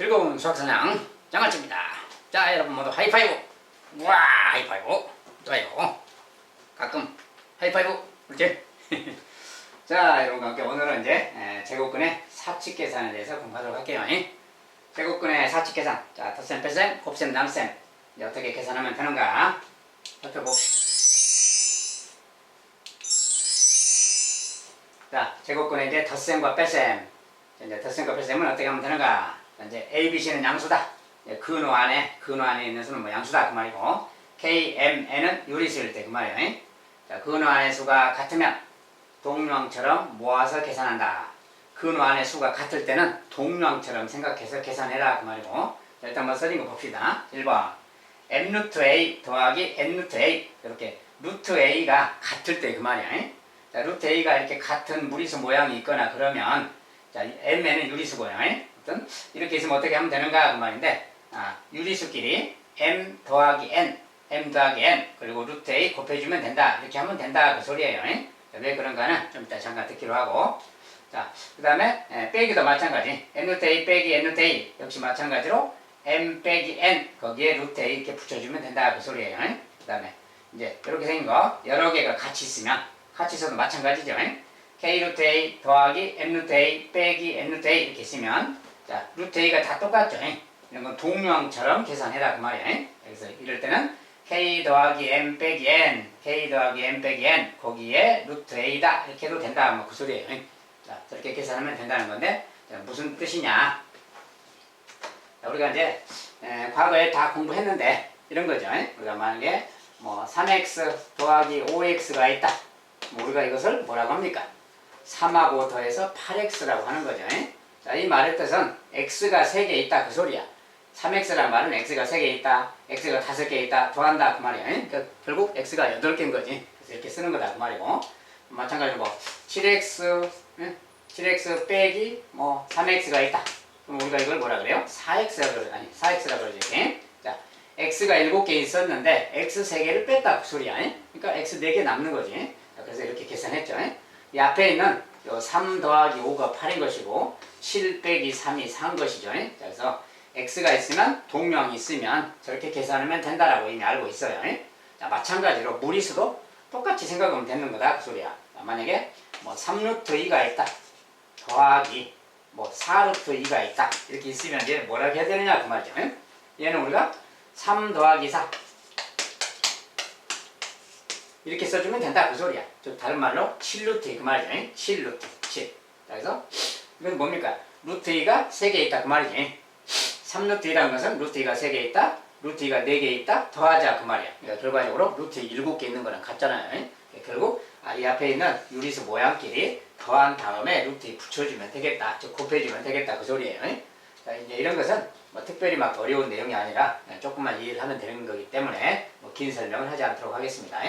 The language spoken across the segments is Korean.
즐거운 수학사냥 장아찌입니다. 자, 여러분 모두 하이파이브. 와, 하이파이브. 좋아요. 가끔 하이파이브. 그렇지? 자, 여러분과 함께 오늘은 이제 제곱근의 사칙 계산에 대해서 공부하도록 할게요. 제곱근의 사칙 계산. 자, 덧셈, 뺄셈, 곱셈, 나눗셈. 이제 어떻게 계산하면 되는가 살펴봅시다. 자, 제곱근의 이제 덧셈과 뺄셈. 이제 덧셈과 뺄셈은 어떻게 하면 되는가? 이제 A, B, C는 양수다. 근호 안에 있는 수는 뭐 양수다 그 말이고, K, M, N은 유리수일 때 그 말이에요. 자, 근호 안의 수가 같으면 동량처럼 모아서 계산한다. 근호 안의 수가 같을 때는 동량처럼 생각해서 계산해라 그 말이고. 자, 일단 뭐 써진 거 봅시다. 1번 M 루트 A 더하기 N 루트 A, 이렇게 루트 A가 같을 때 그 말이야. 자, 루트 A가 이렇게 같은 무리수 모양이 있거나 그러면, 자, M에는 유리수고요. 어떤 이렇게 있으면 어떻게 하면 되는가 그 말인데, 유리수끼리 M 더하기 N 그리고 루트 A 곱해주면 된다. 이렇게 하면 된다 그 소리예요. 자, 왜 그런가는 좀 이따 잠깐 듣기로 하고. 자, 그 다음에 빼기도 마찬가지. N 루트 A 빼기 N 루트 A 역시 마찬가지로 M 빼기 N 거기에 루트 A 이렇게 붙여주면 된다 그 소리예요. 그 다음에 이제 이렇게 생긴 거 여러 개가 같이 있으면, 같이 있어도 마찬가지죠. K 루트 A 더하기 M 루트 A 빼기 N 루트 A 이렇게 있으면, 자, 루트 A가 다 똑같죠. 이런 건 동량처럼 계산해라 그 말이에요. 그래서 이럴 때는 K 더하기 M 빼기 N, K 더하기 M 빼기 N 거기에 루트 A다 이렇게 해도 된다 뭐 그 소리예요. 자, 저렇게 계산하면 된다는 건데, 자, 무슨 뜻이냐? 자, 우리가 이제 과거에 다 공부했는데 이런 거죠. 우리가 만약에 뭐 3x 더하기 5x가 있다. 뭐 우리가 이것을 뭐라고 합니까? 3하고 더해서 8x라고 하는 거죠. 자, 이 말의 뜻은 x가 3개 있다 그 소리야. 3x란 말은 x가 3개 있다, x가 5개 있다, 더한다 그 말이야. 그러니까 결국 x가 8개인 거지. 그래서 이렇게 쓰는 거다 그 말이고, 마찬가지로 뭐 7x 빼기 뭐 3x가 있다. 그럼 우리가 이걸 뭐라 그래요? 4x라 그러지. 아니 4x라 그러지. 자, x가 7개 있었는데 x 3개를 뺐다 그 소리야. 그러니까 x 4개 남는 거지. 자, 그래서 이렇게 계산했죠. 이 앞에 있는 요 3 더하기 5가 8인 것이고 7 빼기 3이 4인 것이죠. 자, 그래서 x가 있으면 동량이 있으면 저렇게 계산하면 된다라고 이미 알고 있어요. 자, 마찬가지로 무리수도 똑같이 생각하면 되는 거다 그 소리야. 자, 만약에 뭐 3루트 2가 있다 더하기 뭐 4루트 2가 있다 이렇게 있으면 이제 뭐라고 해야 되느냐 그 말이죠. 얘는 우리가 3 더하기 4 이렇게 써주면 된다 그 소리야. 좀 다른 말로 7루트 2 그 말이죠. 7루트 7. 자, 그래서 이건 뭡니까? 루트 2가 3개 있다 그 말이지. 3루트 2라는 것은 루트 2가 3개 있다, 루트 2가 4개 있다, 더하자 그 말이야. 그러니까 결과적으로 루트 7개 있는 거랑 같잖아요. 결국 이 앞에 있는 유리수 모양끼리 더한 다음에 루트 2 붙여주면 되겠다, 즉 곱해주면 되겠다 그 소리예요. 자, 이제 이런 것은 뭐 특별히 막 어려운 내용이 아니라 그냥 조금만 이해를 하면 되는 거기 때문에 뭐 긴 설명을 하지 않도록 하겠습니다.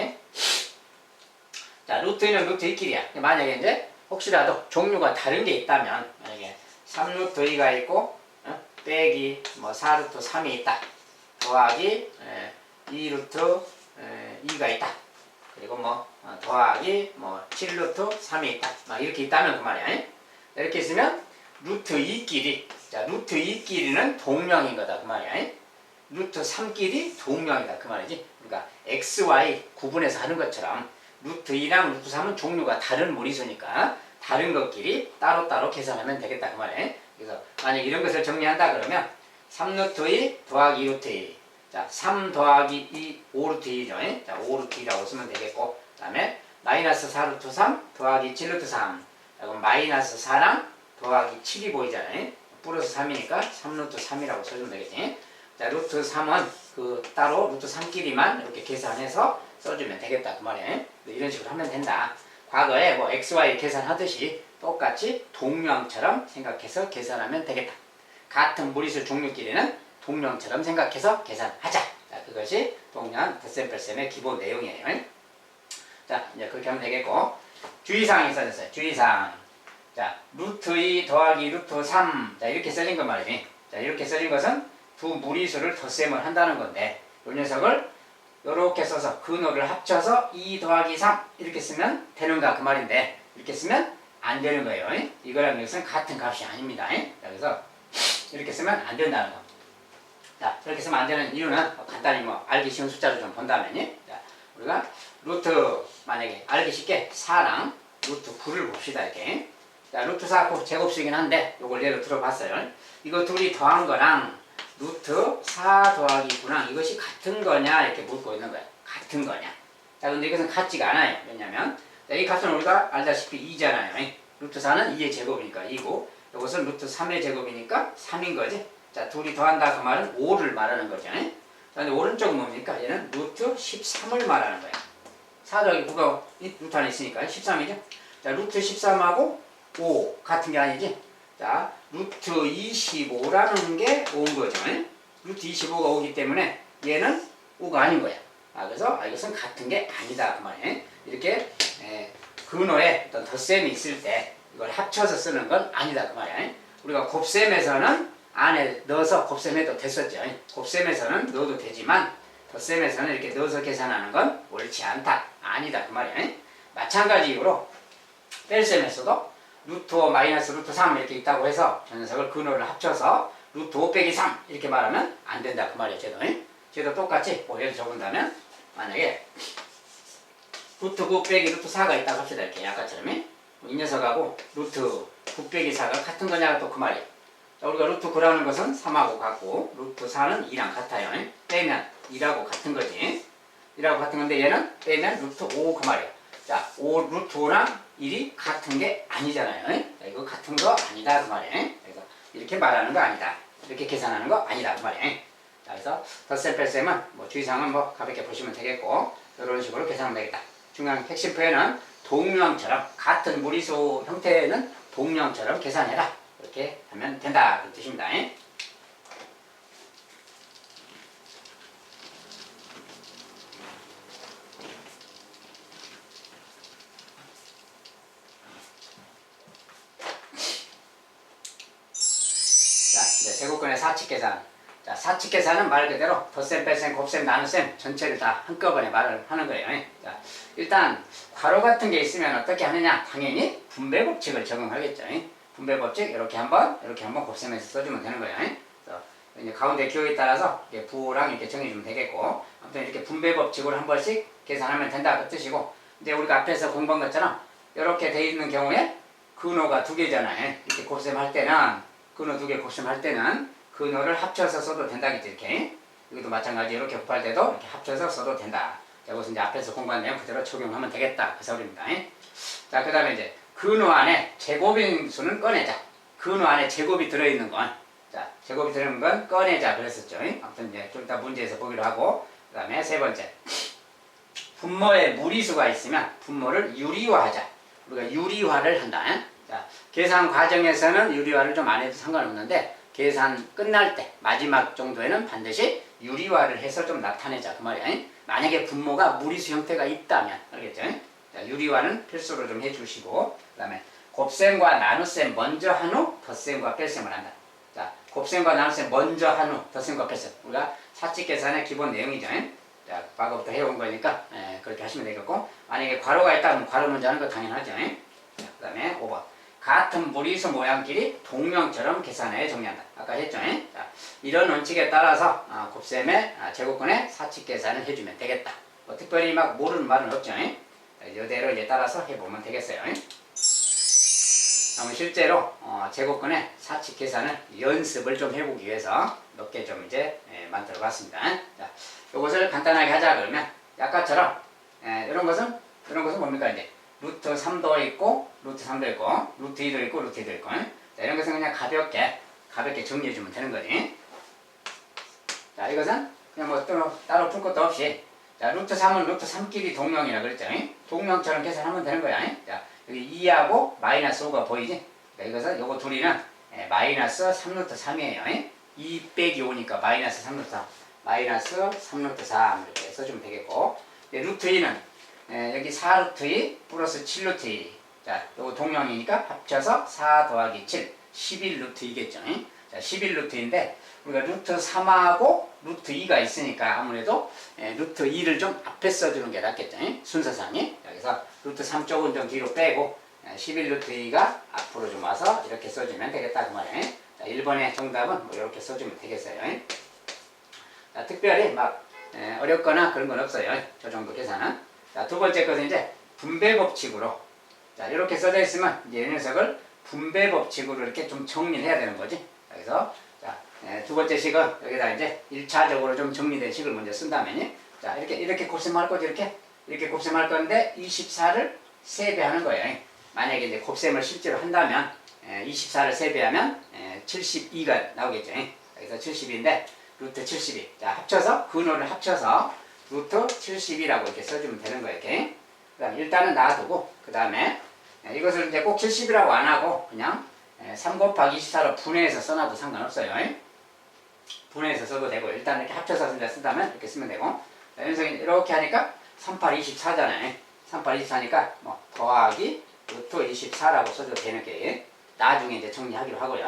자, 루트 2는 루트 2끼리야. 만약에 이제 혹시라도 종류가 다른 게 있다면, 만약에 3루트 2가 있고 빼기 뭐 4루트 3이 있다, 더하기 2루트 2가 있다, 그리고 뭐 더하기 뭐 7루트 3이 있다, 막 이렇게 있다면 그 말이야. 이렇게 있으면 루트 2끼리, 자, 루트 2끼리는 동량인 거다 그 말이야. 루트 3끼리 동량이다 그 말이지. 그러니까 x, y 구분해서 하는 것처럼 루트 2랑 루트 3은 종류가 다른 무리수니까 다른 것끼리 따로따로 계산하면 되겠다 그 말이야. 그래서 만약 이런 것을 정리한다 그러면 3루트 2 더하기 2루트 2, 자, 3 더하기 2 5루트 2죠. 자, 5루트 2라고 쓰면 되겠고, 그 다음에 마이너스 4루트 3 더하기 7루트 3, 그럼 마이너스 4랑 더하기 7이 보이잖아요. 플러스 3이니까 3루트 3이라고 써주면 되겠지. 자, 루트 3은 그 따로 루트 3끼리만 이렇게 계산해서 써주면 되겠다 그 말이에요. 이런 식으로 하면 된다. 과거에 뭐 x, y 계산하듯이 똑같이 동량처럼 생각해서 계산하면 되겠다. 같은 무리수 종류끼리는 동량처럼 생각해서 계산하자. 자, 그것이 동량 덧셈 뺄셈의 기본 내용이에요. 자, 이제 그렇게 하면 되겠고, 주의사항이 써졌어요. 주의사항. 자, 루트 2 더하기 루트 3. 자, 이렇게 써진 건 말이지. 자, 이렇게 써진 것은 두 무리수를 덧셈을 한다는 건데, 이 녀석을 이렇게 써서 근호를 합쳐서 2 더하기 3 이렇게 쓰면 되는가 그 말인데, 이렇게 쓰면 안 되는 거예요. 이거랑 이것은 같은 값이 아닙니다. 그래서 이렇게 쓰면 안 된다는 거. 자, 이렇게 쓰면 안 되는 이유는 간단히 뭐 알기 쉬운 숫자로 좀 본다면요. 자, 우리가 루트 만약에 알기 쉽게 4랑 루트 9를 봅시다. 이렇게. 자, 루트 4 제곱수이긴 한데 요걸 예로 들어봤어요. 이거 둘이 더한 거랑 루트 4 더하기 9랑 이것이 같은 거냐 이렇게 묻고 있는 거예요. 같은 거냐. 자, 근데 이것은 같지가 않아요. 왜냐면 자, 이 값은 우리가 알다시피 2잖아요. 루트 4는 2의 제곱이니까 2고 이것은 루트 3의 제곱이니까 3인 거지. 자, 둘이 더한다 그 말은 5를 말하는 거죠. 자, 근데 오른쪽은 뭡니까? 얘는 루트 13을 말하는 거야. 4 더하기 9가 루트 안에 있으니까 13이죠. 자, 루트 13하고 5 같은 게 아니지. 자, 루트 25라는 게 5인 거죠. 루트 25가 5기 때문에 얘는 5가 아닌 거야. 그래서 이것은 같은 게 아니다 그 말이에요. 이렇게 근호에 어떤 덧셈이 있을 때 이걸 합쳐서 쓰는 건 아니다 그 말이야. 우리가 곱셈에서는 안에 넣어서 곱셈해도 됐었죠. 곱셈에서는 넣어도 되지만 덧셈에서는 이렇게 넣어서 계산하는 건 옳지 않다. 아니다 그 말이야. 마찬가지 이유로 뺄셈에서도 루트 5 마이너스 루트 3 이렇게 있다고 해서 저 녀석을 근호를 합쳐서 루트 5 빼기 3 이렇게 말하면 안 된다 그 말이야. 쟤도 똑같이 예를 적은다면 만약에 루트 9 빼기 루트 4가 있다고 합시다. 이렇게 아까처럼 이 녀석하고 루트 9 빼기 4가 같은 거냐가 또 그 말이야. 자, 우리가 루트 9라는 것은 3하고 같고 루트 4는 2랑 같아요. 빼면 2라고 같은 거지. 2라고 같은 건데 얘는 빼면 루트 5 그 말이야. 자, 5 루트 5랑 1이 같은 게 아니잖아요. 자, 이거 같은 거 아니다 그 말이에요. 그래서 이렇게 말하는 거 아니다. 이렇게 계산하는 거 아니다 그 말이에요. 자, 그래서 덧셈 뺄셈은 뭐 주의사항은 뭐 가볍게 보시면 되겠고 이런 식으로 계산하면 되겠다. 중요한 핵심 표현은 동명처럼 같은 무리수 형태는 동명처럼 계산해라. 이렇게 하면 된다 그 뜻입니다. 제곱근의 사칙 계산. 자, 사칙 계산은 말 그대로 덧셈, 뺄셈, 곱셈, 나눗셈 전체를 다 한꺼번에 말을 하는 거예요. 자, 일단 괄호 같은 게 있으면 어떻게 하느냐? 당연히 분배 법칙을 적용하겠죠. 분배 법칙 이렇게 한번 곱셈해서 써주면 되는 거예요. 그래서 이제 가운데 기호에 따라서 이렇게 부호랑 이렇게 정해주면 되겠고, 아무튼 이렇게 분배 법칙으로 한 번씩 계산하면 된다 그 뜻이고, 이제 우리가 앞에서 공부한 것처럼 이렇게 돼 있는 경우에 근호가 두 개잖아요. 이렇게 곱셈할 때는 근호 두 개 곱셈할 때는 근호를 합쳐서 써도 된다겠지. 이렇게 여기도 마찬가지 이렇게 곱할 때도 이렇게 합쳐서 써도 된다. 자, 이것은 이제 앞에서 공부한 내용 그대로 적용하면 되겠다 그 소리입니다. 자, 그 다음에 이제 근호 안에 제곱인 수는 꺼내자. 근호 안에 제곱이 들어있는 건, 자, 제곱이 들어있는 건 꺼내자 그랬었죠. 아무튼 이제 좀 이따 문제에서 보기로 하고, 그 다음에 세 번째, 분모에 무리수가 있으면 분모를 유리화하자. 우리가 유리화를 한다. 자, 계산 과정에서는 유리화를 좀 안 해도 상관없는데 계산 끝날 때 마지막 정도에는 반드시 유리화를 해서 좀 나타내자 그 말이야. 만약에 분모가 무리수 형태가 있다면 알겠죠? 자, 유리화는 필수로 좀 해주시고, 그 다음에 곱셈과 나눗셈 먼저 한 후 덧셈과 뺄셈을 한다. 자, 곱셈과 나눗셈 먼저 한 후 덧셈과 뺄셈, 우리가 사칙 계산의 기본 내용이죠. 자, 과거부터 해온 거니까 그렇게 하시면 되겠고, 만약에 괄호가 있다면 괄호 먼저 하는 거 당연하죠. 자, 그 다음에 5번 같은 무리수 모양끼리 동명처럼 계산해 정리한다. 아까 했죠. 자, 이런 원칙에 따라서 곱셈의 제곱근의 사칙 계산을 해주면 되겠다. 뭐 특별히 막 모르는 말은 없죠. 이대로 이제 따라서 해보면 되겠어요. 그럼 실제로 제곱근의 사칙 계산을 연습을 좀 해보기 위해서 몇 개 좀 이제 만들어 봤습니다. 자, 이것을 간단하게 하자 그러면 아까처럼 이런 것은 뭡니까 이제 루트 3도 있고 루트 3도 있고 루트 2도 있고 루트 2도 있고, 자, 이런 것은 그냥 가볍게 정리해 주면 되는 거지. 자, 이것은 그냥 뭐 따로 풀 것도 없이, 자, 루트 3은 루트 3끼리 동명이라 그랬죠. 동명처럼 계산하면 되는 거야. 자, 여기 2하고 마이너스 5가 보이지? 자, 이것은 요거 둘이는 마이너스 3루트 3이에요. 2 빼기 5니까 마이너스 3루트 3, 마이너스 3루트 3 이렇게 써주면 되겠고, 루트 2는 여기 4루트 2 플러스 7루트 2. 자, 요거 동명이니까 합쳐서 4 더하기 7, 11루트 2겠죠. 자, 11루트인데 우리가 루트 3하고 루트 2가 있으니까 아무래도 루트 2를 좀 앞에 써주는 게 낫겠죠. 순서상이. 그래서 루트 3 쪽은 좀 뒤로 빼고 11루트 2가 앞으로 좀 와서 이렇게 써주면 되겠다 그 말이에요. 자, 1번 1번의 정답은 뭐 이렇게 써주면 되겠어요. 자, 특별히 막 어렵거나 그런 건 없어요. 저 정도 계산은. 자, 두 번째 것은 이제 분배 법칙으로. 자, 이렇게 써져 있으면 이제 이 녀석을 분배 법칙으로 이렇게 좀 정리를 해야 되는 거지. 그래서 자, 두 번째 식은 여기다 이제 1차적으로 좀 정리된 식을 먼저 쓴다면, 자, 이렇게 곱셈할 거지, 이렇게 곱셈할 건데 24를 세배하는 거예요. 만약에 이제 곱셈을 실제로 한다면 24를 세배하면 72가 나오겠죠. 그래서 72인데 루트 72. 자, 합쳐서 근호를 합쳐서 루트 72라고 이렇게 써주면 되는 거예요. 이렇게. 그다음 일단은 놔두고 그 다음에 이것을 이제 꼭 70이라고 안 하고 그냥 3 곱하기 24로 분해해서 써놔도 상관없어요. 분해해서 써도 되고 일단 이렇게 합쳐서 쓴다면 이렇게 쓰면 되고. 자, 연속이 이렇게 하니까 38, 24잖아요. 38, 24니까 뭐 더하기 루트 24라고 써줘도 되는 게 나중에 이제 정리하기로 하고요.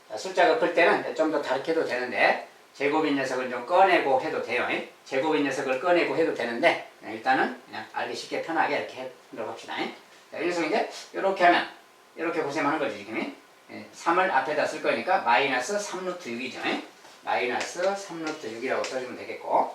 자, 숫자가 클 때는 좀 더 다르게 해도 되는데 제곱인 녀석을 좀 꺼내고 해도 돼요. 제곱인 녀석을 꺼내고 해도 되는데 일단은 그냥 알기 쉽게 편하게 이렇게 하도록 합시다. 자, 그래서 이제 이렇게 하면 이렇게 곱셈하는 거지 지금. 3을 앞에다 쓸 거니까 마이너스 3루트 6이죠. 마이너스 3루트 6이라고 써주면 되겠고,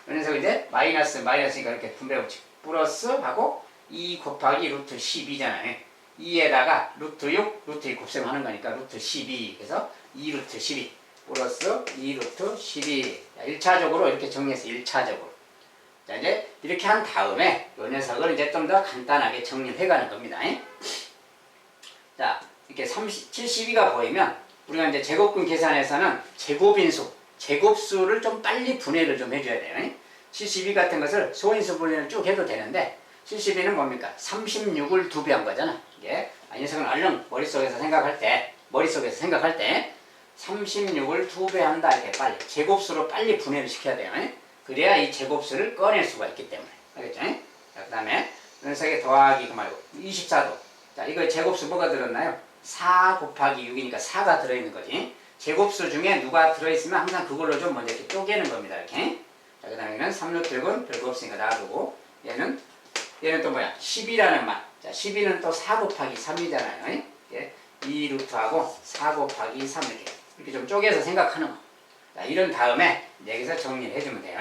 그래서 이제 마이너스니까 이렇게 분배 법칙 플러스 하고 2 곱하기 루트 12잖아요. 2에다가 루트 6, 루트 2 곱셈하는 거니까 루트 12. 그래서 2루트 12 플러스 2루트 12. 자, 1차적으로 이렇게 정리해서 1차적으로. 자, 이제 이렇게 한 다음에 이 녀석을 이제 좀 더 간단하게 정리를 해가는 겁니다. 자, 이렇게 72가 보이면 우리가 이제 제곱근 계산에서는 제곱인수, 제곱수를 좀 빨리 분해를 좀 해줘야 돼요. 72 같은 것을 소인수 분해를 쭉 해도 되는데 72는 뭡니까? 36을 2배 한 거잖아. 이게 이 녀석은 얼른 머릿속에서 생각할 때 36을 2배 한다 이렇게 빨리 제곱수로 빨리 분해를 시켜야 돼요. 그래야 이 제곱수를 꺼낼 수가 있기 때문에. 알겠죠? 자, 그 다음에 녀석에 더하기 그 말고 24도. 자, 이거 제곱수 뭐가 들었나요? 4 곱하기 6이니까 4가 들어있는 거지. 제곱수 중에 누가 들어있으면 항상 그걸로 좀 먼저 이렇게 쪼개는 겁니다. 이렇게. 자, 그 다음에 3루트 6은 별거 없으니까 놔두고 얘는 또 뭐야? 10이라는 말. 자, 12는 또 4 곱하기 3이잖아요. 예? 2루트하고 4 곱하기 3 이렇게 좀 쪼개서 생각하는 거. 자, 이런 다음에 여기서 정리를 해주면 돼요.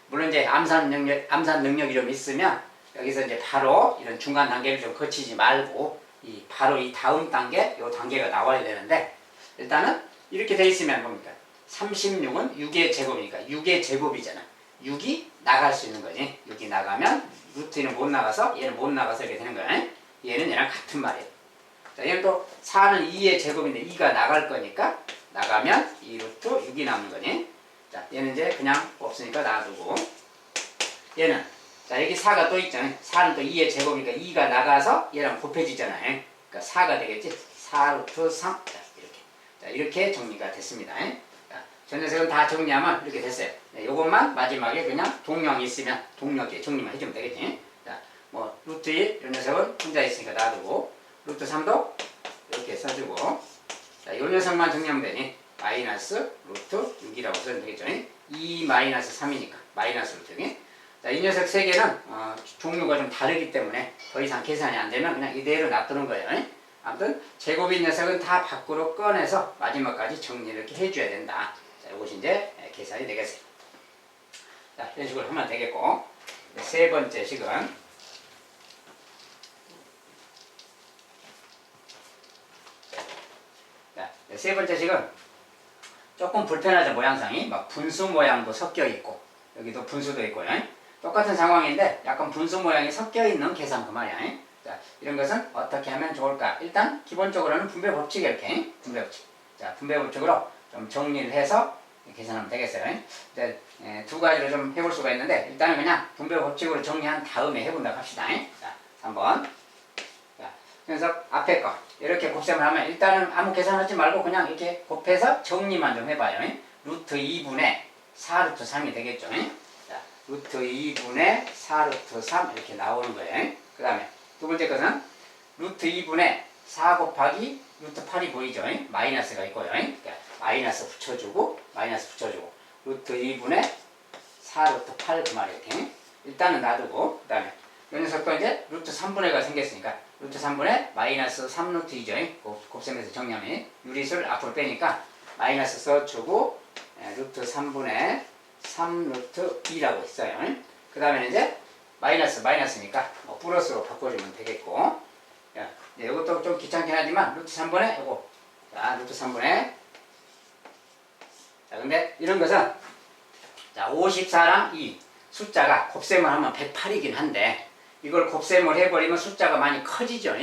물론 이제 암산 능력이 좀 있으면 여기서 이제 바로 이런 중간 단계를 좀 거치지 말고 바로 이 다음 단계, 요 단계가 나와야 되는데 일단은 이렇게 돼 있으면 뭡니까? 36은 6의 제곱이니까 6의 제곱이잖아. 6이 나갈 수 있는 거지. 6이 나가면 루트는 못 나가서 얘는 못 나가서 이렇게 되는 거야. 얘는 얘랑 같은 말이에요. 자, 얘는 또 4는 2의 제곱인데 2가 나갈 거니까 나가면 2루트 6이 남는 거니. 자, 얘는 이제 그냥 없으니까 놔두고 얘는 자, 여기 4가 또 있잖아요. 4는 또 2의 제곱이니까 2가 나가서 얘랑 곱해지잖아요. 그러니까 4가 되겠지. 4루트 3. 자, 이렇게. 자, 이렇게 정리가 됐습니다. 자, 전 녀석은 다 정리하면 이렇게 됐어요. 네, 요것만 마지막에 그냥 동령이 있으면 동력에 정리만 해주면 되겠지. 자, 뭐, 루트 1, 이 녀석은 혼자 있으니까 놔두고, 루트 3도 이렇게 써주고, 자, 요 녀석만 정리하면 되니, 마이너스 루트 6이라고 써주면 되겠죠. 2 마이너스 3이니까, 마이너스 루트 6이. 자, 이 녀석 세 개는 종류가 좀 다르기 때문에 더 이상 계산이 안 되면 그냥 이대로 놔두는 거예요. 아무튼 제곱인 녀석은 다 밖으로 꺼내서 마지막까지 정리를 이렇게 해줘야 된다. 자, 이것이 이제 계산이 되겠어요. 자, 이런 식으로 하면 되겠고, 세 번째 식은 자, 세 번째 식은 조금 불편하죠. 모양상이 막 분수 모양도 섞여 있고 여기도 분수도 있고요. 똑같은 상황인데 약간 분수 모양이 섞여 있는 계산 그 말이야. 자, 이런 것은 어떻게 하면 좋을까? 일단 기본적으로는 분배 법칙 이렇게 분배 법칙. 자, 분배 법칙으로 좀 정리를 해서 계산하면 되겠어요. 이제 두 가지로 좀 해볼 수가 있는데 일단은 그냥 분배 법칙으로 정리한 다음에 해본다고 합시다. 자, 3번. 자, 그래서 앞에 거 이렇게 곱셈을 하면 일단은 아무 계산하지 말고 그냥 이렇게 곱해서 정리만 좀 해봐요. 루트 2분의 4루트 3이 되겠죠. 루트 2분의 4루트 3 이렇게 나오는 거예요. 그 다음에 두 번째 것은 루트 2분의 4 곱하기 루트 8이 보이죠. 마이너스가 있고요. 그러니까 마이너스 붙여주고 루트 2분의 4루트 8 그 말이 이렇게 일단은 놔두고 그 다음에 이 녀석도 이제 루트 3분의가 생겼으니까 루트 3분의 마이너스 3루트 2죠. 곱셈해서 정리하면 유리수를 앞으로 빼니까 마이너스 써주고 루트 3분의 3 루트 2라고 했어요. 그 다음에 이제 마이너스니까 뭐 플러스로 바꿔주면 되겠고, 이것도 좀 귀찮긴 하지만 루트 3분의 이거, 자 루트 3분의, 자 근데 이런 것은 자 54랑 2 숫자가 곱셈을 하면 108이긴 한데 이걸 곱셈을 해버리면 숫자가 많이 커지죠.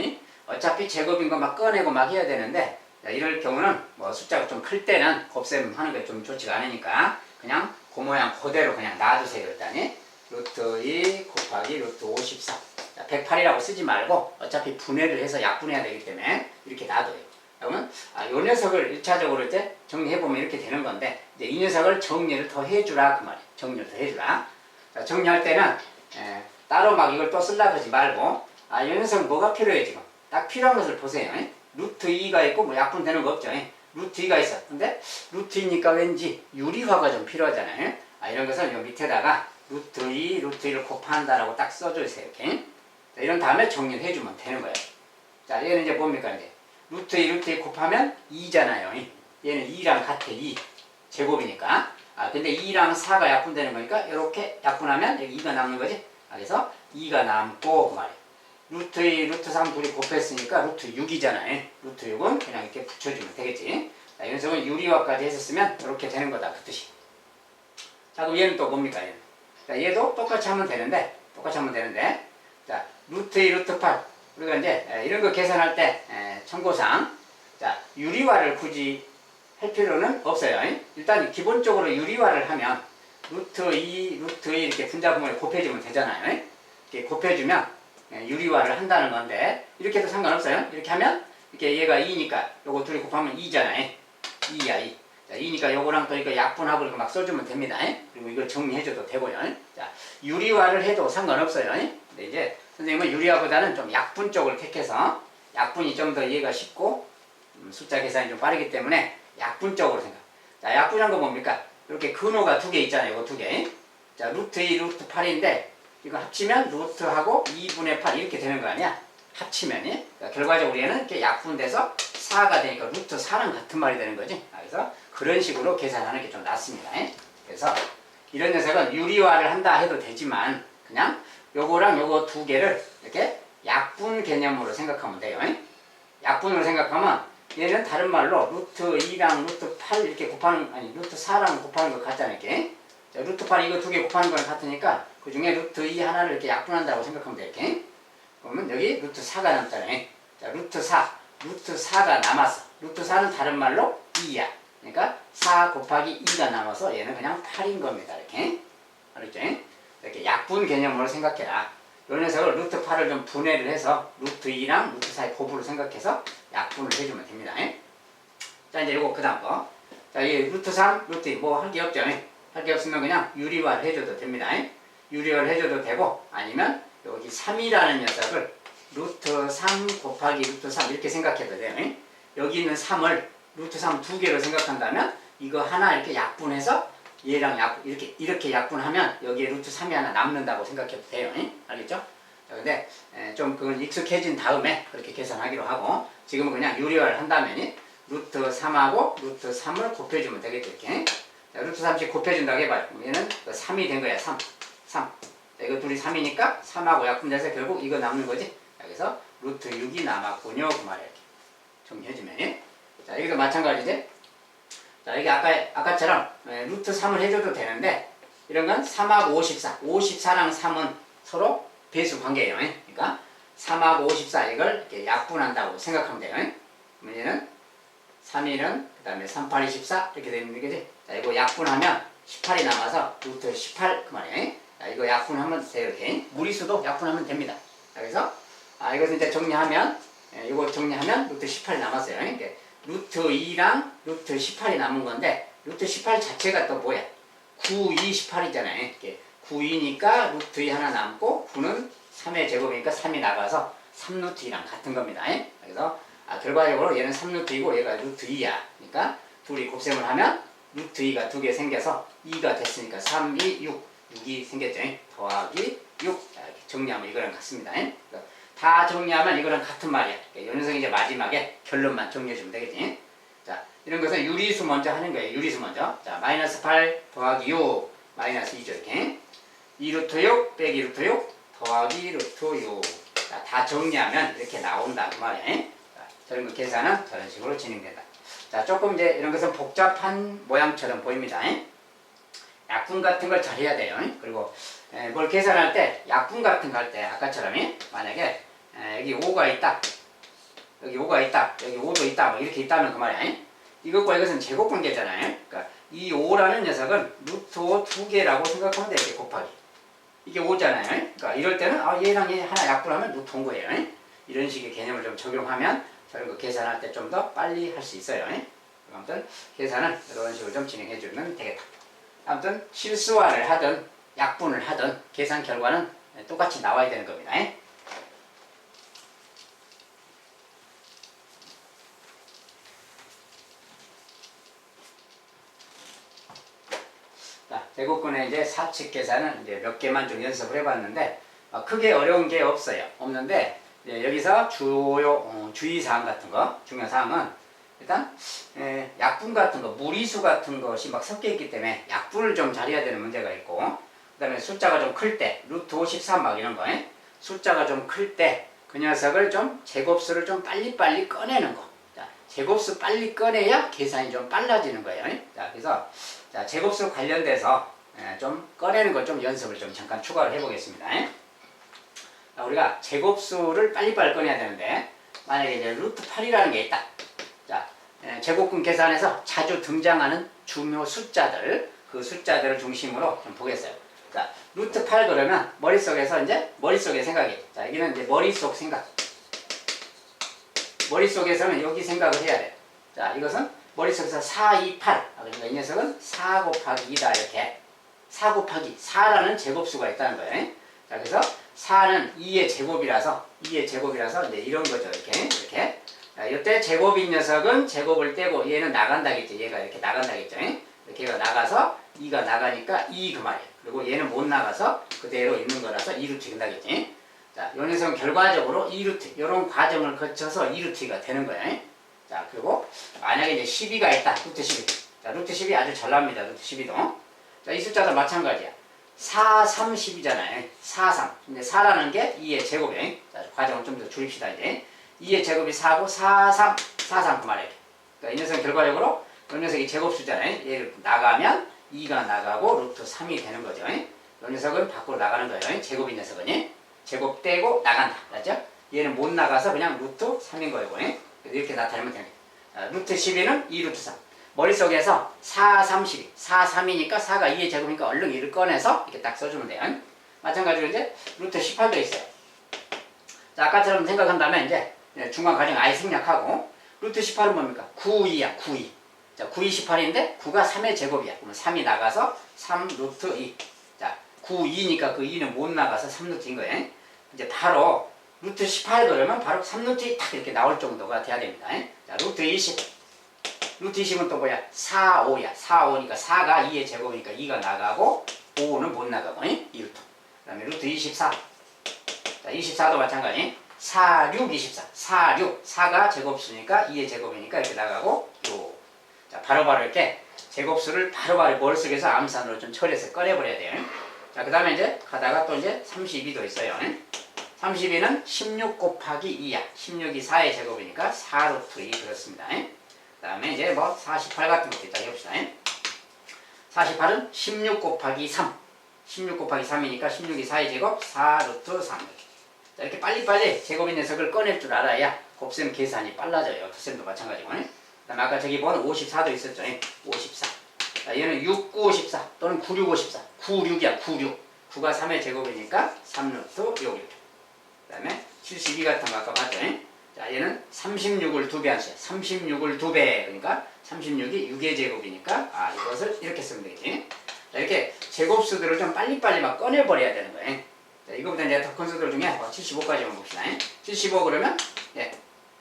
어차피 제곱인 거 막 꺼내고 막 해야 되는데, 자, 이럴 경우는 뭐 숫자가 좀 클 때는 곱셈하는 게 좀 좋지가 않으니까 그냥 그 모양 그대로 그냥 놔두세요. 일단이 루트 2 곱하기 루트 54. 자, 108이라고 쓰지 말고 어차피 분해를 해서 약분해야 되기 때문에 이렇게 놔둬요. 그러면 요 녀석을 1차적으로 이제 정리해보면 이렇게 되는 건데, 이제 이 녀석을 정리를 더 해주라 그 말이에요. 정리를 더 해주라. 자, 정리할 때는 따로 막 이걸 또 쓰려고 하지 말고, 이 녀석은 뭐가 필요해 지금? 딱 필요한 것을 보세요. 루트 2가 있고 뭐 약분되는 거 없죠. 루트 2가 있어. 근데 루트 2니까 왠지 유리화가 좀 필요하잖아요. 이런 것은 요 밑에다가 루트 2, 루트 2를 곱한다라고 딱 써주세요. 이렇게. 자, 이런 다음에 정리를 해주면 되는 거예요. 자, 얘는 이제 뭡니까 이제? 루트 2, 루트 2 곱하면 2잖아요. 얘는 2랑 같아. 2. 제곱이니까. 근데 2랑 4가 약분되는 거니까 이렇게 약분하면 여기 2가 남는 거지. 그래서 2가 남고 그 말이에요. 루트 2, 루트 3 둘이 곱했으니까 루트 6이잖아요. 루트 6은 그냥 이렇게 붙여주면 되겠지. 자, 이 녀석은 유리화까지 했었으면 이렇게 되는 거다. 그 뜻이. 자, 그럼 얘는 또 뭡니까? 얘는. 자, 얘도 똑같이 하면 되는데, 자, 루트 2, 루트 8. 우리가 이제 이런 거 계산할 때 참고상, 자, 유리화를 굳이 할 필요는 없어요. 일단 기본적으로 유리화를 하면 루트 2, 루트 2 이렇게 분자분모에 곱해주면 되잖아요. 이렇게 곱해주면 유리화를 한다는 건데, 이렇게 해도 상관없어요. 이렇게 하면 이렇게 얘가 2니까 요거 둘이 곱하면 2잖아요. 2야 2. 자, 2니까 요거랑 또 이거 약분하고 이렇게 막 써주면 됩니다. 그리고 이걸 정리해줘도 되고요. 자, 유리화를 해도 상관없어요. 근데 이제 선생님은 유리화보다는 좀 약분 쪽을 택해서, 약분이 좀 더 이해가 쉽고 숫자 계산이 좀 빠르기 때문에 약분 쪽으로 생각. 자, 약분한 거 뭡니까? 이렇게 근호가 두 개 있잖아요. 이거 두 개. 자, 루트 2, 루트 8인데 이거 합치면 루트하고 2분의 8 이렇게 되는 거 아니야? 합치면이. 그러니까 결과적으로 얘는 이렇게 약분돼서 4가 되니까 루트 4랑 같은 말이 되는 거지. 그래서 그런 식으로 계산하는 게 좀 낫습니다. 그래서 이런 녀석은 유리화를 한다 해도 되지만 그냥 요거랑 요거 두 개를 이렇게 약분 개념으로 생각하면 돼요. 약분으로 생각하면 얘는 다른 말로 루트 2랑 루트 8 이렇게 곱하는, 아니 루트 4랑 곱하는 거 같잖아요. 이렇게. 자, 루트 8 이거 두 개 곱하는 거랑 같으니까 그 중에 루트 2 하나를 이렇게 약분한다고 생각하면 돼요. 이렇게. 그러면 여기 루트 4가 남잖아요. 자, 루트 4가 남았어. 루트 4는 다른 말로 2야. 그러니까 4 곱하기 2가 남아서 얘는 그냥 8인 겁니다. 이렇게. 알았죠? 이렇게 약분 개념으로 생각해라. 이 녀석을 루트 8을 좀 분해를 해서 루트 2랑 루트 4의 곱으로 생각해서 약분을 해주면 됩니다. 자, 이제 이거 그 다음 거. 자, 이 루트 3, 루트 2 뭐 할 게 없죠? 할 게 없으면 그냥 유리화를 해줘도 됩니다. 유리화를 해줘도 되고, 아니면 여기 3이라는 녀석을 루트 3 곱하기 루트 3 이렇게 생각해도 돼요. 여기 있는 3을 루트 3 두 개로 생각한다면 이거 하나 이렇게 약분해서 얘랑 이렇게 약분하면 여기에 루트 3이 하나 남는다고 생각해도 돼요. 알겠죠? 자, 근데 좀 그건 익숙해진 다음에 그렇게 계산하기로 하고, 지금은 그냥 유리화를 한다면 루트 3하고 루트 3을 곱해주면 되겠죠. 이렇게. 자, 루트 3씩 곱해준다고 해봐요. 그럼 얘는 3이 된 거야. 3. 자, 이거 둘이 3이니까 3하고 약분돼서 결국 이거 남는 거지. 자, 그래서 루트 6이 남았군요. 그 말이야. 이렇게 정리해주면. 자, 여기도 마찬가지지. 자, 이게 아까처럼 루트 3을 해줘도 되는데, 이런 건 3하고 54. 54랑 3은 서로 배수 관계예요. 그러니까 3하고 54 이걸 이렇게 약분한다고 생각하면 돼요. 그러면 얘는 3일은 그 다음에 3, 8, 24 이렇게 되는 거지. 자, 이거 약분하면 18이 남아서 루트 18 그 말이에요. 자, 이거 약분하면 돼요. 이렇게. 무리수도 약분하면 됩니다. 자, 그래서 이것을 이제 정리하면, 이거 정리하면 루트 18이 남았어요. 이렇게. 루트 2랑 루트 18이 남은 건데, 루트 18 자체가 또 뭐야? 9, 2, 18이잖아요. 이렇게 9, 2니까 루트 2 하나 남고, 9는 3의 제곱이니까 3이 나가서 3루트 2랑 같은 겁니다. 그래서 결과적으로 얘는 3루트 2고 얘가 루트 2야. 그러니까 둘이 곱셈을 하면 루트 2가 두 개 생겨서 2가 됐으니까 3, 2, 6. 6이 생겼죠. 더하기 6. 자, 이렇게 정리하면 이거랑 같습니다. 다 정리하면 이거랑 같은 말이야. 이 녀석이 이제 마지막에 결론만 정리해주면 되겠지. 자, 이런 것은 유리수 먼저 하는 거예요. 유리수 먼저. 자, 마이너스 8 더하기 6 마이너스 2죠. 이렇게 2루트 6 빼기 루트 6 더하기 루트 6. 자, 다 정리하면 이렇게 나온다 그 말이에요. 자, 저런 거 계산은 저런 식으로 진행된다. 자, 조금 이제 이런 것은 복잡한 모양처럼 보입니다. 약분 같은 걸 잘 해야 돼요. 그리고 뭘 계산할 때 약분 같은 거 할 때 아까처럼 만약에 여기 5가 있다, 여기 5가 있다, 여기 5도 있다, 뭐 이렇게 있다면 그 말이야. 이것과 이것은 제곱 관계잖아요. 그러니까 이 5라는 녀석은 루트 5 두 개라고 생각하면 돼요. 이렇게 곱하기. 이게 5잖아요. 그러니까 이럴 때는 얘랑 얘 하나 약분하면 루트 5인 거예요. 이런 식의 개념을 좀 적용하면 저런 거 계산할 때 좀 더 빨리 할 수 있어요. 아무튼 계산은 이런 식으로 좀 진행해 주면 되겠다. 아무튼 실수화를 하든 약분을 하든 계산 결과는 똑같이 나와야 되는 겁니다. 자, 제곱근의 이제 사칙 계산은 이제 몇 개만 좀 연습을 해봤는데 크게 어려운 게 없어요. 없는데 여기서 주의사항 같은 거, 중요한 사항은 일단 약분 같은 거, 무리수 같은 것이 막 섞여 있기 때문에 약분을 좀 잘해야 되는 문제가 있고, 그 다음에 숫자가 좀 클 때, 루트 53 막 이런 거, 숫자가 좀 클 때 그 녀석을 좀 제곱수를 좀 빨리빨리 꺼내는 거. 자, 제곱수 빨리 꺼내야 계산이 좀 빨라지는 거예요. 자, 그래서 자, 제곱수 관련돼서 좀 꺼내는 걸 좀 연습을 좀 잠깐 추가를 해보겠습니다. 자, 우리가 제곱수를 빨리빨리 꺼내야 되는데, 만약에 이제 루트 8이라는 게 있다. 자, 제곱근 계산에서 자주 등장하는 중요 숫자들, 그 숫자들을 중심으로 좀 보겠어요. 자, 루트 8 그러면 머릿속에서 이제 머릿속의 생각이. 자, 여기는 이제 머릿속 생각. 머릿속에서는 여기 생각을 해야 돼. 자, 이것은 머릿속에서 4, 2, 8. 그러니까 이 녀석은 4 곱하기 2다 이렇게. 4 곱하기 4라는 제곱수가 있다는 거예요. 자, 그래서 4는 2의 제곱이라서 이제 이런 거죠. 이렇게. 자, 이때 제곱인 녀석은 제곱을 떼고 얘는 나간다겠죠. 얘가 이렇게 나간다겠죠. 이렇게 얘가 나가서 2가 나가니까 2 그 말이에요. 그리고 얘는 못 나가서 그대로 있는 거라서 2루트 된다겠지. 자, 이 녀석은 결과적으로 2루트, 이런 과정을 거쳐서 2루트가 되는 거예요. 자, 그리고 만약에 이제 12가 있다. 루트 12. 자, 루트 10이 아주 잘 납니다. 루트 12도. 자, 이 숫자도 마찬가지야. 4, 3, 10이잖아요. 4, 3. 근데 4라는 게 2의 제곱이에요. 자, 과정을 좀 더 줄입시다, 이제. 2의 제곱이 4고, 4, 3, 4, 3 그 말이에요. 그러니까 이 녀석은 결과적으로, 이 녀석이 제곱수잖아요. 얘를 나가면 2가 나가고, 루트 3이 되는 거죠. 이 녀석은 밖으로 나가는 거예요. 제곱인 녀석은. 제곱 떼고 나간다. 맞죠? 얘는 못 나가서 그냥 루트 3인 거예요. 이렇게 나타내면 됩니다. 루트 12는 2 루트 3. 머릿속에서 4, 3, 12. 4, 3이니까 4가 2의 제곱이니까 얼른 2를 꺼내서 이렇게 딱 써주면 돼요. 마찬가지로 이제 루트 18도 있어요. 자, 아까처럼 생각한다면 이제 중간 과정 아예 생략하고, 루트 18은 뭡니까? 9, 2야, 9, 2. 자, 9, 2, 18인데 9가 3의 제곱이야. 그러면 3이 나가서 3 루트 2. 자, 9, 2니까 그 2는 못 나가서 3 루트인 거예요. 이제 바로 루트 18 그러면 바로 3 루트 딱 이렇게 나올 정도가 돼야 됩니다. 자, 루트 20. 루트 20은 또 뭐야? 4, 5야. 4, 5니까 4가 2의 제곱이니까 2가 나가고 5는 못 나가고 2루트. 그 다음에 루트 24. 자, 24도 마찬가지. 4, 6, 24. 4, 6. 4가 제곱수니까 2의 제곱이니까 이렇게 나가고 6. 자, 바로바로 이렇게 제곱수를 바로바로 머릿속에서 암산으로 좀 처리해서 꺼내버려야 돼요. 자, 그 다음에 이제 가다가 또 이제 32도 있어요. 32는 16 곱하기 2야. 16이 4의 제곱이니까 4 루트 2 그렇습니다. 그 다음에 이제 뭐 48 같은 것도 있다 해봅시다. 48은 16 곱하기 3. 16 곱하기 3이니까 16이 4의 제곱 4 루트 3. 자, 이렇게 빨리빨리 제곱인 녀석을 꺼낼 줄 알아야 곱셈 계산이 빨라져요. 곱셈도 마찬가지고. 그 다음에 아까 저기 본 54도 있었죠. 54. 자, 얘는 6, 9, 54 또는 9, 6, 54. 9, 6이야. 9, 6. 9가 3의 제곱이니까 3 루트 6 이렇게. 그 다음에 72 같은 거 아까 봤죠. 자, 얘는 36을 2배 한 수야. 36을 2배. 그러니까 36이 6의 제곱이니까 이것을 이렇게 쓰면 되겠지. 자, 이렇게 제곱수들을 좀 빨리빨리 막 꺼내버려야 되는 거예요. 자, 이거보다 이제 더 큰 수들 중에 75까지만 봅시다. 75 그러면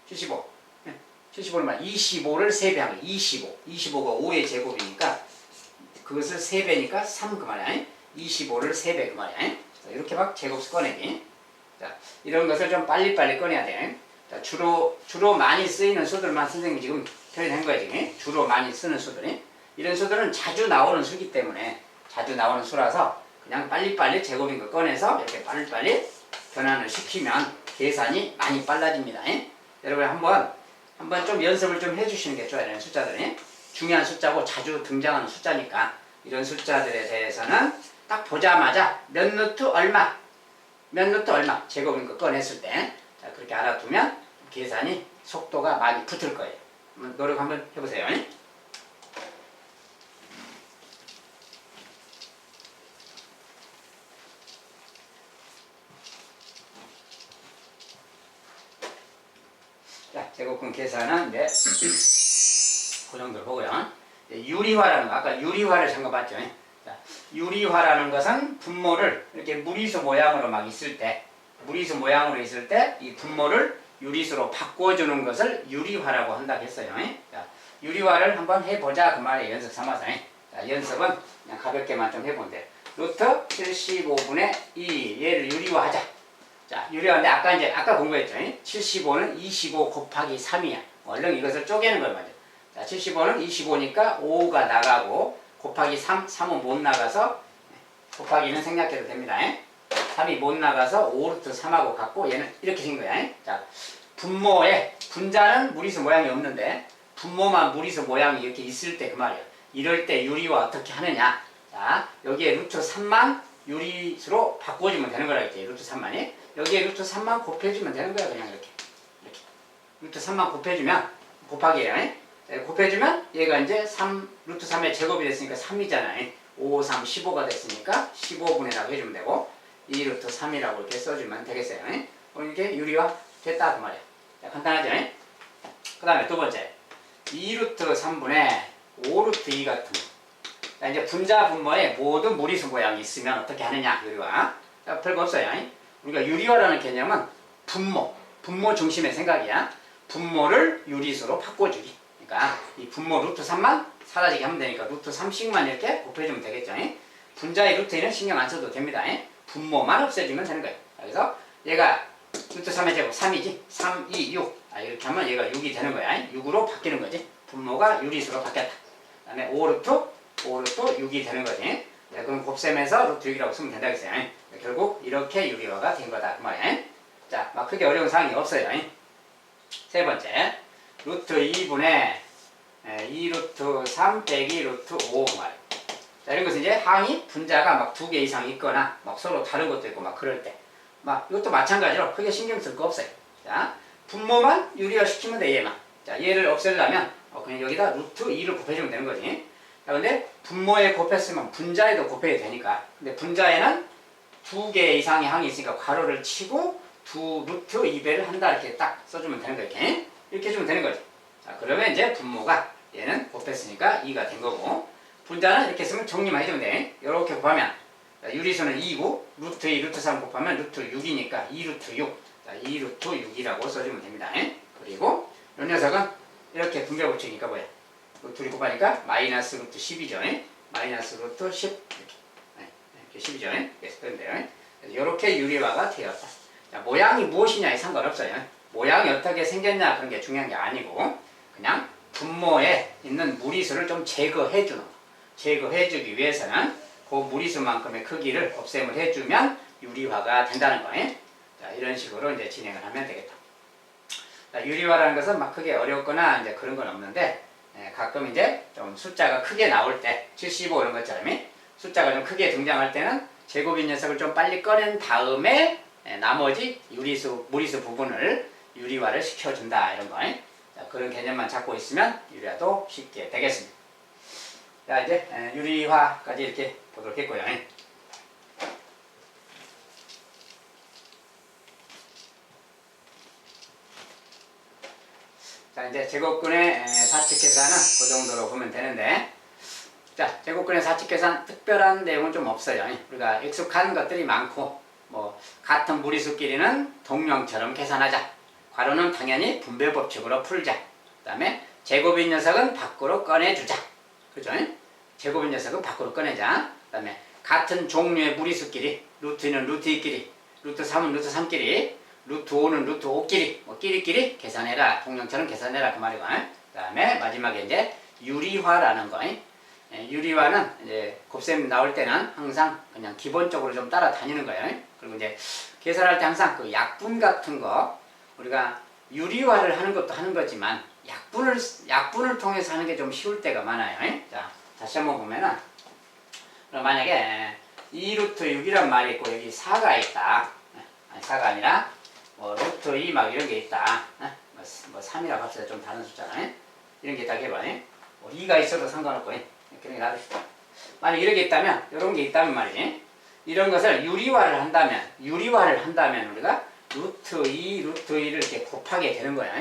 75. 75는 말 25를 3배 한 거예요. 25. 25가 5의 제곱이니까 그것을 3배니까 3 그 말이야. 25를 3배 그 말이야. 자, 이렇게 막 제곱수 꺼내기. 자, 이런 것을 좀 빨리빨리 꺼내야 돼. 자, 주로 많이 쓰이는 수들만 선생님이 지금 표현한 거지. 주로 많이 쓰는 수들이. 이런 수들은 자주 나오는 수기 때문에 자주 나오는 수라서 그냥 빨리빨리 제곱인 거 꺼내서 이렇게 빨리빨리 변환을 시키면 계산이 많이 빨라집니다. 여러분 한번 좀 연습을 좀 해주시는 게 좋아요. 이런 숫자들이 중요한 숫자고 자주 등장하는 숫자니까 이런 숫자들에 대해서는 딱 보자마자 몇 루트 얼마 제곱인 거 꺼냈을 때 자, 그렇게 알아두면 계산이 속도가 많이 붙을 거예요. 노력 한번 해보세요. 자, 제곱근 계산은 이제 그 정도로 보고요. 유리화라는 거, 아까 유리화를 잠깐 봤죠. 자, 유리화라는 것은 분모를 이렇게 무리수 모양으로 막 있을 때, 이 분모를 유리수로 바꿔주는 것을 유리화라고 한다고 했어요. 자, 유리화를 한번 해보자 그 말이에요. 연습 삼아서. 자, 연습은 그냥 가볍게만 좀 해본대. 루트 75분의 2 얘를 유리화하자. 자, 유리화인데 아까 공부했죠. 75는 25 곱하기 3이야. 얼른 이것을 쪼개는 걸 먼저. 자, 75는 25니까 5가 나가고 곱하기 3은 못 나가서 곱하기는 생략해도 됩니다. 3이 못 나가서 5루트 3하고 같고 얘는 이렇게 생긴 거야. 자, 분자는 무리수 모양이 없는데 분모만 무리수 모양이 이렇게 있을 때 그 말이에요. 이럴 때 유리화 어떻게 하느냐. 자, 여기에 루트 3만 유리수로 바꿔주면 되는 거라 했지. 루트 3만이. 여기에 루트 3만 곱해주면 되는 거야. 그냥 이렇게. 루트 3만 곱해주면 곱하기예요. 곱해주면 얘가 이제 루트 3의 제곱이 됐으니까 3이잖아요. 5, 3, 15가 됐으니까 15분의라고 해주면 되고 2루트 3이라고 이렇게 써주면 되겠어요. 그럼 이게 유리화 됐다 그 말이에요. 자, 간단하죠? 그 다음에 두 번째 2루트 3분의 5루트 2 같은 거. 자, 이제 분자 분모에 모든 무리수 모양이 있으면 어떻게 하느냐 유리화. 자, 별거 없어요. 우리가 유리화라는 개념은 분모 중심의 생각이야. 분모를 유리수로 바꿔주기. 그러니까 이 분모 루트 3만 사라지게 하면 되니까 루트 3씩만 이렇게 곱해주면 되겠죠. 분자의 루트 2는 신경 안 써도 됩니다. 분모만 없애주면 되는 거예요. 그래서 얘가 루트 3의 제곱 3이지. 3, 2, 6. 이렇게 하면 얘가 6이 되는 거야. 6으로 바뀌는 거지. 분모가 유리수로 바뀌었다. 그 다음에 5루트 6이 되는 거지. 그럼 곱셈해서 루트 6이라고 쓰면 된다겠어요. 결국 이렇게 유리화가 된 거다 그 말이야. 자, 막 크게 어려운 사항이 없어요. 세 번째 루트 2분의 2루트 3 빼기 루트 5 말이에요. 자, 이런 것은 이제 항이 분자가 막 2개 이상 있거나 막 서로 다른 것도 있고 막 그럴 때 막 이것도 마찬가지로 크게 신경 쓸 거 없어요. 자, 분모만 유리화 시키면 돼 얘만. 자, 얘를 없애려면 그냥 여기다 루트 2를 곱해주면 되는 거지. 자, 근데 분모에 곱했으면 분자에도 곱해야 되니까. 근데 분자에는 2개 이상의 항이 있으니까 괄호를 치고 루트 2배를 한다 이렇게 딱 써주면 되는 거야. 이렇게 해주면 되는 거지. 자, 그러면 이제 분모가 얘는 곱했으니까 2가 된 거고 분자는 이렇게 쓰면 정리만 해주면 돼. 이렇게 곱하면 유리수는 2고 루트 2, 루트 3 곱하면 루트 6이니까 2루트 6. 자, 2루트 6이라고 써주면 됩니다. 그리고 이 녀석은 이렇게 분배 붙이니까 뭐야? 둘이 곱하니까 마이너스 루트 10이죠. 마이너스 루트 10 이렇게 10이죠. 이렇게 쓰면 돼요. 이렇게 유리화가 되었다. 자, 모양이 무엇이냐에 상관없어요. 모양이 어떻게 생겼냐 그런 게 중요한 게 아니고 그냥 분모에 있는 무리수를 좀 제거해주는 거. 제거해주기 위해서는 그 무리수만큼의 크기를 곱셈을 해주면 유리화가 된다는 거예요. 자, 이런 식으로 이제 진행을 하면 되겠다. 자, 유리화라는 것은 막 크게 어렵거나 이제 그런 건 없는데 가끔 이제 좀 숫자가 크게 나올 때 75 이런 것처럼 숫자가 좀 크게 등장할 때는 제곱인 녀석을 좀 빨리 꺼낸 다음에 나머지 무리수 부분을 유리화를 시켜준다 이런 거. 자, 그런 개념만 잡고 있으면 유리화도 쉽게 되겠습니다. 자, 이제 유리화까지 이렇게 보도록 했고요. 자, 이제 제곱근의 사칙 계산은 그 정도로 보면 되는데, 자, 제곱근의 사칙 계산 특별한 내용은 좀 없어요. 우리가 익숙한 것들이 많고, 뭐 같은 무리수끼리는 동령처럼 계산하자. 괄호는 당연히 분배 법칙으로 풀자. 그 다음에 제곱인 녀석은 밖으로 꺼내주자. 그죠? 제곱인 녀석은 밖으로 꺼내자. 그 다음에 같은 종류의 무리수끼리, 루트 2는 루트 2끼리, 루트 3은 루트 3끼리, 루트 5는 루트 5끼리, 뭐 끼리끼리 계산해라. 동령처럼 계산해라. 그 말이고. 다음에 마지막에 이제 유리화라는 거. 유리화는 이제 곱셈 나올 때는 항상 그냥 기본적으로 좀 따라다니는 거예요. 그리고 이제 계산할 때 항상 그 약분 같은 거 우리가 유리화를 하는 것도 하는 거지만 약분을 통해서 하는 게 좀 쉬울 때가 많아요. 자, 다시 한번 보면은 그럼 만약에 2루트 6이란 말이 있고 여기 4가 있다. 아니 4가 아니라 뭐 루트 2 막 이런 게 있다. 뭐 3이라고 합시다. 좀 다른 숫자네. 이런 게 있다 해봐. 뭐 2가 있어도 상관없고 그렇게 놔둡시다. 만약 이런 게 있다면 이런 게 있다면 말이지. 이런 것을 유리화를 한다면 우리가 루트 2 루트 2를 이렇게 곱하게 되는 거야.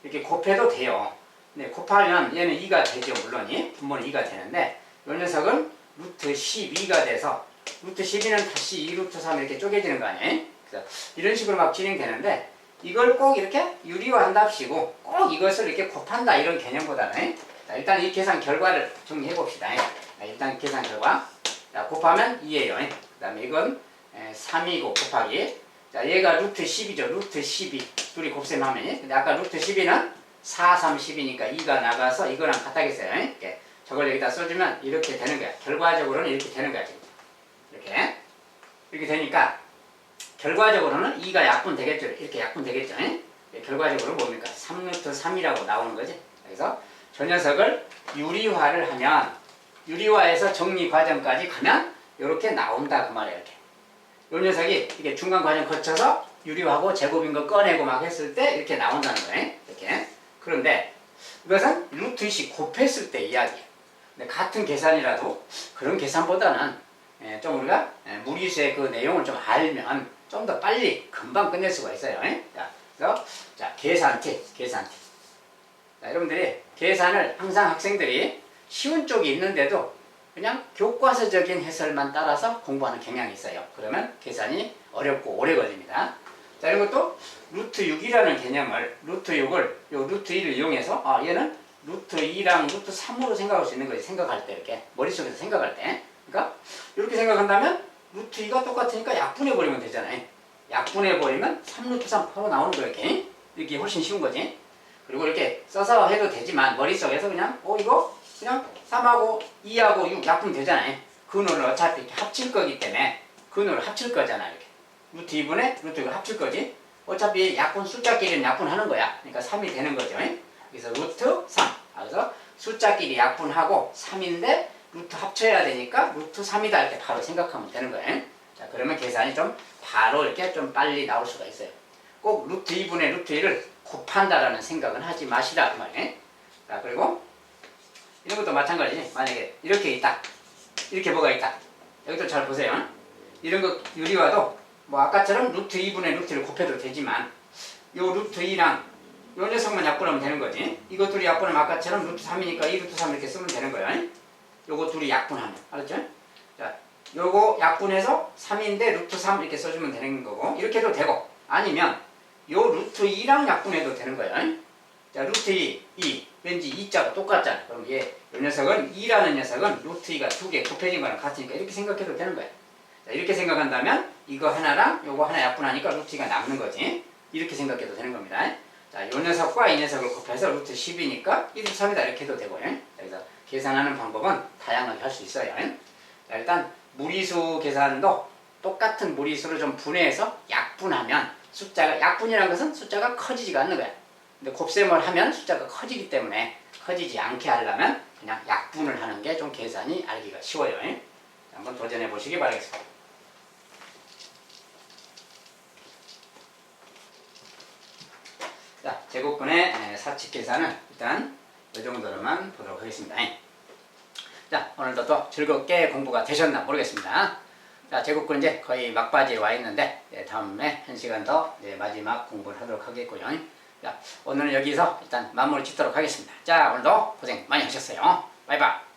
이렇게 곱해도 돼요. 근데 곱하면 얘는 2가 되죠. 물론이 분모는 2가 되는데 이 녀석은 루트 12가 돼서 루트 12는 다시 2 루트 3 이렇게 쪼개지는 거 아니에요? 그래서 이런 식으로 막 진행되는데 이걸 꼭 이렇게 유리화한답시고 꼭 이것을 이렇게 곱한다 이런 개념보다는 자, 일단 이 계산 결과를 정리해 봅시다. 일단 계산 결과 자, 곱하면 2예요. 그 다음에 이건 3이고 곱하기 자 얘가 루트 10이죠. 루트 12 둘이 곱셈하면 근데 아까 루트 12는 4, 3, 10이니까 2가 나가서 이거랑 같다겠어요. 이렇게 저걸 여기다 써주면 이렇게 되는 거야. 결과적으로는 이렇게 되는 거야. 이렇게 되니까 결과적으로는 2가 약분 되겠죠. 이렇게 약분 되겠죠. 결과적으로 뭡니까? 3루트 3이라고 나오는 거지. 그래서 저 녀석을 유리화를 하면 유리화에서 정리 과정까지 가면 이렇게 나온다 그 말이에요. 이렇게. 이 녀석이 이게 중간 과정 거쳐서 유리화하고 제곱인 거 꺼내고 막 했을 때 이렇게 나온다는 거예요. 이렇게. 그런데 이것은 루트 2씩 곱했을 때 이야기예요. 근데 같은 계산이라도 그런 계산보다는 좀 우리가 무리수의 그 내용을 좀 알면 좀 더 빨리 금방 끝낼 수가 있어요. 자, 그래서 자, 계산 팁. 자, 여러분들이 계산을 항상 학생들이 쉬운 쪽이 있는데도 그냥 교과서적인 해설만 따라서 공부하는 경향이 있어요. 그러면 계산이 어렵고 오래 걸립니다. 자, 이런 것도 루트 6이라는 개념을 루트 6을 요 루트 2를 이용해서 얘는 루트 2랑 루트 3으로 생각할 수 있는 거지. 생각할 때 이렇게 머릿속에서 생각할 때 그러니까 이렇게 생각한다면 루트 2가 똑같으니까 약분해버리면 되잖아요. 약분해버리면 3루트 3 바로 나오는 거 이렇게 훨씬 쉬운 거지. 그리고 이렇게 써서 해도 되지만 머릿속에서 그냥 이거 그냥 3하고 2하고 6 약분 되잖아요. 그 놈을 어차피 이렇게 합칠 거기 때문에 그 놈을 합칠 거잖아. 이렇게 루트 2분의 루트 6을 합칠 거지. 어차피 약분 숫자끼리는 약분하는 거야. 그러니까 3이 되는 거죠. 그래서 루트 3. 그래서 숫자끼리 약분하고 3인데 루트 합쳐야 되니까 루트 3이다 이렇게 바로 생각하면 되는 거예요. 자, 그러면 계산이 좀 바로 이렇게 좀 빨리 나올 수가 있어요. 꼭 루트 2분의 루트 1을 곱한다라는 생각은 하지 마시라 그 말이에요. 자, 그리고 이런 것도 마찬가지지. 만약에 이렇게 있다. 이렇게 뭐가 있다. 여기도 잘 보세요. 이런 거 유리화도 뭐 아까처럼 루트 2분의 루트 1을 곱해도 되지만 요 루트 2랑 요 녀석만 약분하면 되는 거지. 이거 둘이 약분하면 아까처럼 루트 3이니까 2 루트 3 이렇게 쓰면 되는 거예요. 요거 둘이 약분하면. 알았죠? 자, 요거 약분해서 3인데 루트 3 이렇게 써주면 되는 거고 이렇게 해도 되고 아니면 요 루트 2랑 약분해도 되는 거예요. 자, 루트 2 왠지 2자가 똑같잖아. 그럼 요 녀석은 2라는 녀석은 루트 2가 두 개 곱해진 거랑 같으니까 이렇게 생각해도 되는 거야. 자, 이렇게 생각한다면 이거 하나랑 요거 하나 약분하니까 루트 2가 남는 거지. 이렇게 생각해도 되는 겁니다. 자, 요 녀석과 이 녀석을 곱해서 루트 10이니까 1루트 3이다 이렇게 해도 되고요. 그래서 계산하는 방법은 다양하게 할 수 있어요. 자, 일단 무리수 계산도 똑같은 무리수를 좀 분해해서 약분하면 숫자가 약분이라는 것은 숫자가 커지지가 않는 거야. 근데 곱셈을 하면 숫자가 커지기 때문에 커지지 않게 하려면 그냥 약분을 하는 게 좀 계산이 알기가 쉬워요. 한번 도전해 보시기 바라겠습니다. 자, 제곱근의 사칙 계산은 일단 이 정도로만 보도록 하겠습니다. 자, 오늘도 또 즐겁게 공부가 되셨나 모르겠습니다. 자, 제곱근 이제 거의 막바지에 와 있는데 다음에 한 시간 더 마지막 공부를 하도록 하겠고요. 자, 오늘은 여기서 일단 마무리 짓도록 하겠습니다. 자, 오늘도 고생 많이 하셨어요. 바이바이.